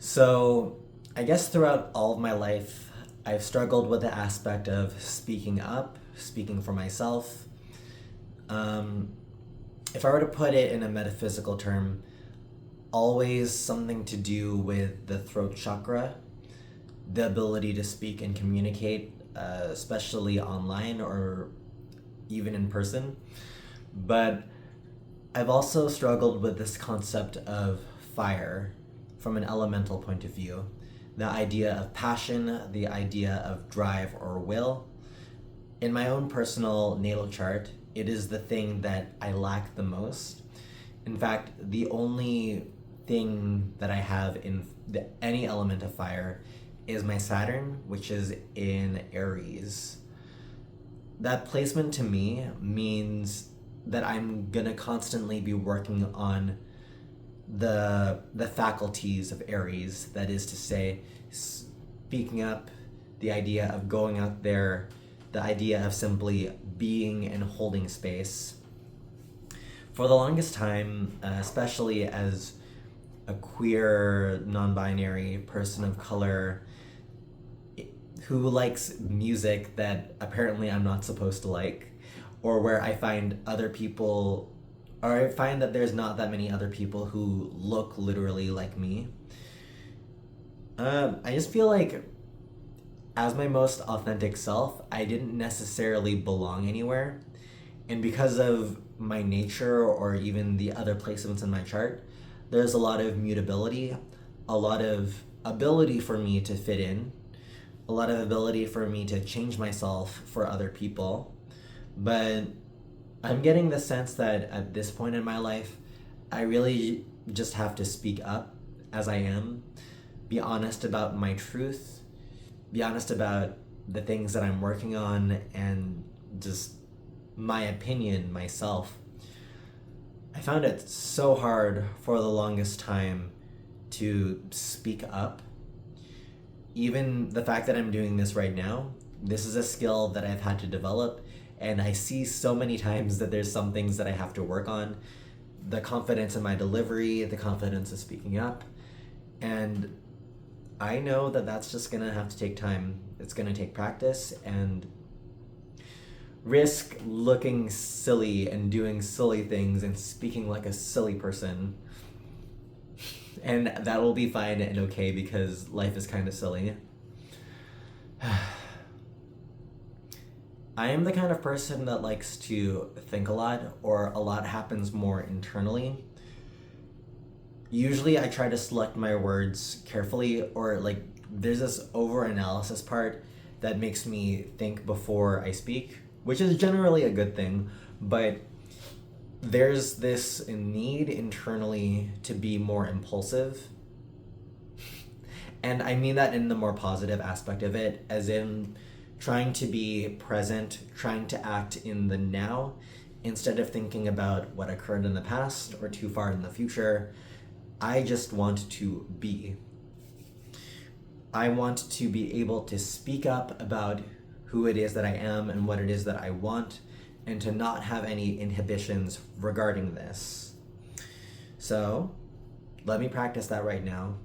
So, I guess throughout all of my life, I've struggled with the aspect of speaking up, speaking for myself. Um, if I were to put it in a metaphysical term, always something to do with the throat chakra, the ability to speak and communicate, especially online or even in person. But I've also struggled with this concept of fire from an elemental point of view. The idea of passion, the idea of drive or will. In my own personal natal chart, it is the thing that I lack the most. In fact, the only thing that I have in any element of fire is my Saturn, which is in Aries. That placement to me means that I'm gonna constantly be working on the faculties of Aries. That is to say, speaking up, the idea of going out there, the idea of simply being and holding space. For the longest time, especially as a queer, non-binary person of color who likes music that apparently I'm not supposed to like, or where I find other people, or I find that there's not that many other people who look literally like me. I just feel like, as my most authentic self, I didn't necessarily belong anywhere. And because of my nature or even the other placements in my chart, there's a lot of mutability, a lot of ability for me to fit in, a lot of ability for me to change myself for other people. But I'm getting the sense that at this point in my life, I really just have to speak up as I am, be honest about my truth, be honest about the things that I'm working on, and just my opinion, myself. I found it so hard for the longest time to speak up. Even the fact that I'm doing this right now, this is a skill that I've had to develop, and I see so many times that there's some things that I have to work on. The confidence in my delivery, the confidence of speaking up, and I know that that's just gonna have to take time. It's gonna take practice and risk looking silly and doing silly things and speaking like a silly person. And that will be fine and okay because life is kind of silly. I am the kind of person that likes to think a lot, or a lot happens more internally. Usually I try to select my words carefully, or like there's this over analysis part that makes me think before I speak, which is generally a good thing, but there's this need internally to be more impulsive. And I mean that in the more positive aspect of it, as in trying to be present, trying to act in the now, instead of thinking about what occurred in the past or too far in the future. I just want to be. I want to be able to speak up about who it is that I am and what it is that I want, and to not have any inhibitions regarding this. So, let me practice that right now.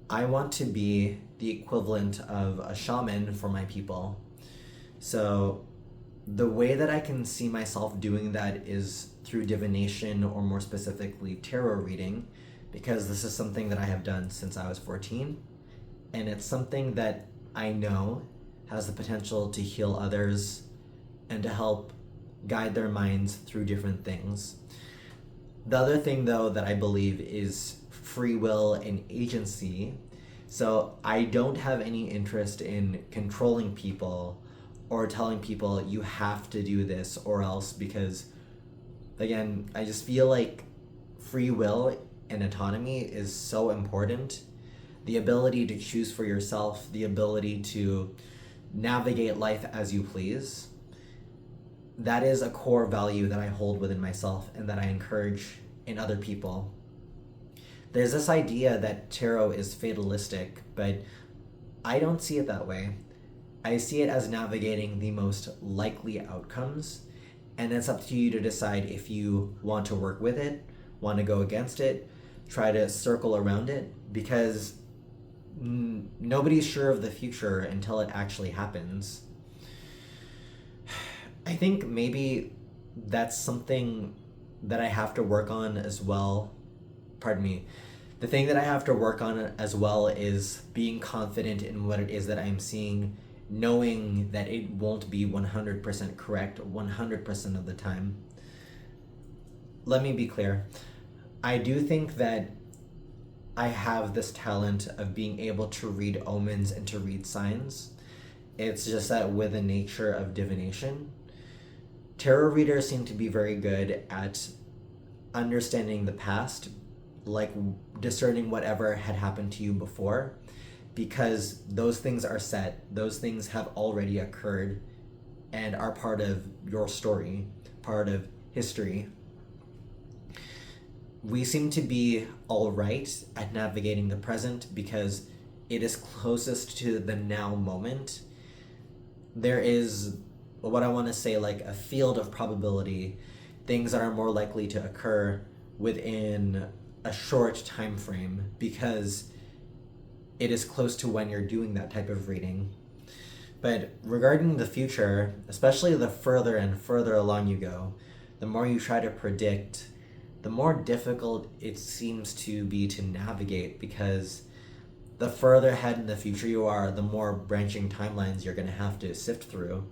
I want to be the equivalent of a shaman for my people. So, the way that I can see myself doing that is through divination, or more specifically, tarot reading, because this is something that I have done since I was 14, and it's something that I know has the potential to heal others and to help guide their minds through different things. The other thing, though, that I believe is free will and agency. So I don't have any interest in controlling people or telling people you have to do this or else, because, again, I just feel like free will and autonomy is so important. The ability to choose for yourself, the ability to navigate life as you please. That is a core value that I hold within myself and that I encourage in other people. There's this idea that tarot is fatalistic, but I don't see it that way. I see it as navigating the most likely outcomes, and it's up to you to decide if you want to work with it, want to go against it. try to circle around it, because nobody's sure of the future until it actually happens. I think maybe that's something that I have to work on as well. Pardon me. The thing that I have to work on as well is being confident in what it is that I'm seeing, knowing that it won't be 100% correct 100% of the time. Let me be clear. I do think that I have this talent of being able to read omens and to read signs. It's just that with the nature of divination, tarot readers seem to be very good at understanding the past, like discerning whatever had happened to you before, because those things are set, those things have already occurred and are part of your story, part of history. We seem to be all right at navigating the present because it is closest to the now moment. There is what I want to say, like a field of probability, things that are more likely to occur within a short time frame because it is close to when you're doing that type of reading. But regarding the future, especially the further and further along you go, the more you try to predict, the more difficult it seems to be to navigate, because the further ahead in the future you are, the more branching timelines you're going to have to sift through.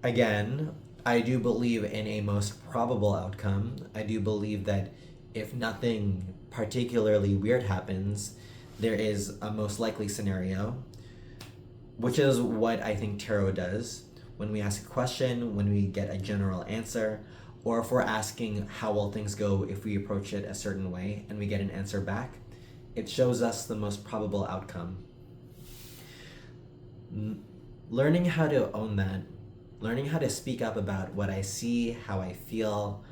Again, I do believe in a most probable outcome. I do believe that if nothing particularly weird happens, there is a most likely scenario, which is what I think tarot does. When we ask a question, when we get a general answer, or if we're asking how will things go if we approach it a certain way and we get an answer back, it shows us the most probable outcome. Learning how to own that, learning how to speak up about what I see, how I feel,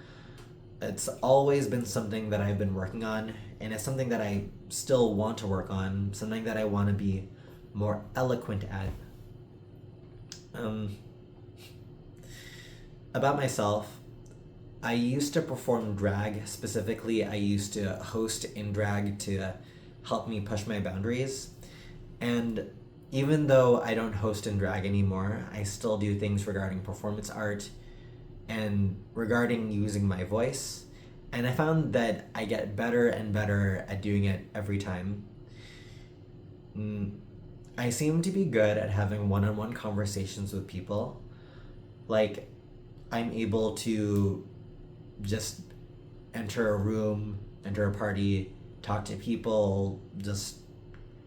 it's always been something that I've been working on, and it's something that I still want to work on, something that I want to be more eloquent at. About myself, I used to perform drag. Specifically, I used to host in drag to help me push my boundaries. And even though I don't host in drag anymore, I still do things regarding performance art and regarding using my voice. And I found that I get better and better at doing it every time. I seem to be good at having one-on-one conversations with people. Like, I'm able to just enter a room, enter a party, talk to people, just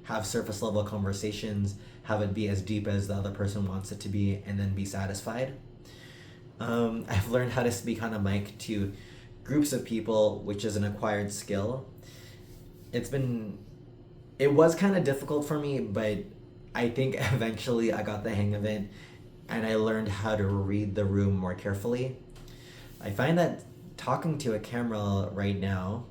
have surface level conversations, have it be as deep as the other person wants it to be, and then be satisfied. I've learned how to speak on a mic to groups of people, which is an acquired skill. It was kind of difficult for me, but I think eventually I got the hang of it and I learned how to read the room more carefully. I find that talking to a camera right now,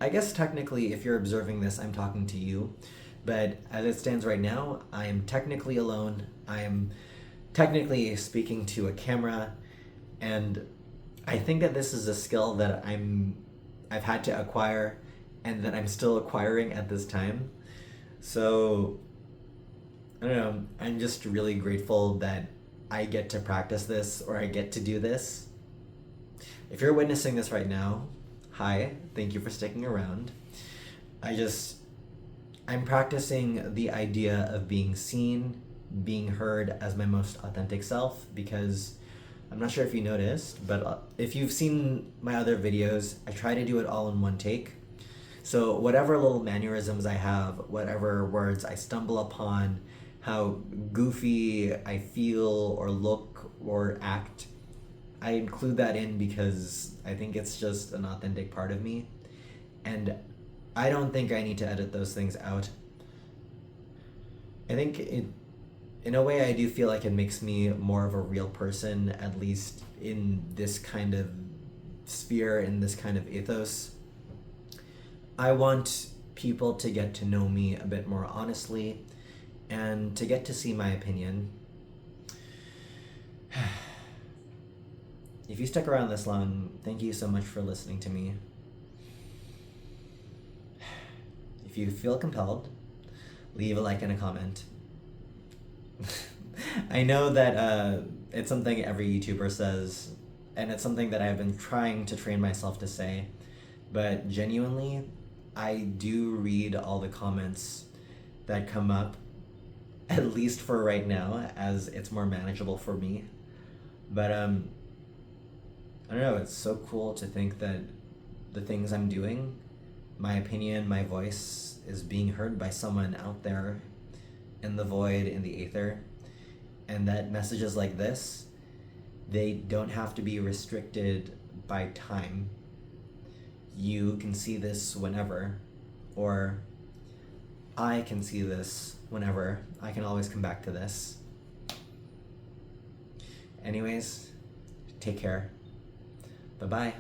I guess technically if you're observing this, I'm talking to you, but as it stands right now, I am technically alone. I am technically speaking to a camera, and I think that this is a skill that I've had to acquire and that I'm still acquiring at this time. So I don't know, I'm just really grateful that I get to practice this, or I get to do this. If you're witnessing this right now, hi, thank you for sticking around. I'm practicing the idea of being seen, being heard as my most authentic self, because I'm not sure if you noticed, but if you've seen my other videos, I try to do it all in one take. So whatever little mannerisms I have, whatever words I stumble upon, how goofy I feel or look or act, I include that in because I think it's just an authentic part of me. And I don't think I need to edit those things out. I think in a way I do feel like it makes me more of a real person, at least in this kind of sphere, in this kind of ethos. I want people to get to know me a bit more honestly and to get to see my opinion. If you stuck around this long, thank you so much for listening to me. if you feel compelled, leave a like and a comment. I know that it's something every YouTuber says, and it's something that I've been trying to train myself to say, but genuinely, I do read all the comments that come up, at least for right now, as it's more manageable for me. But I don't know, it's so cool to think that the things I'm doing, my opinion, my voice, is being heard by someone out there in the void, in the aether, and that messages like this, they don't have to be restricted by time. You can see this whenever, or I can see this whenever. I can always come back to this. Anyways, take care. Bye-bye.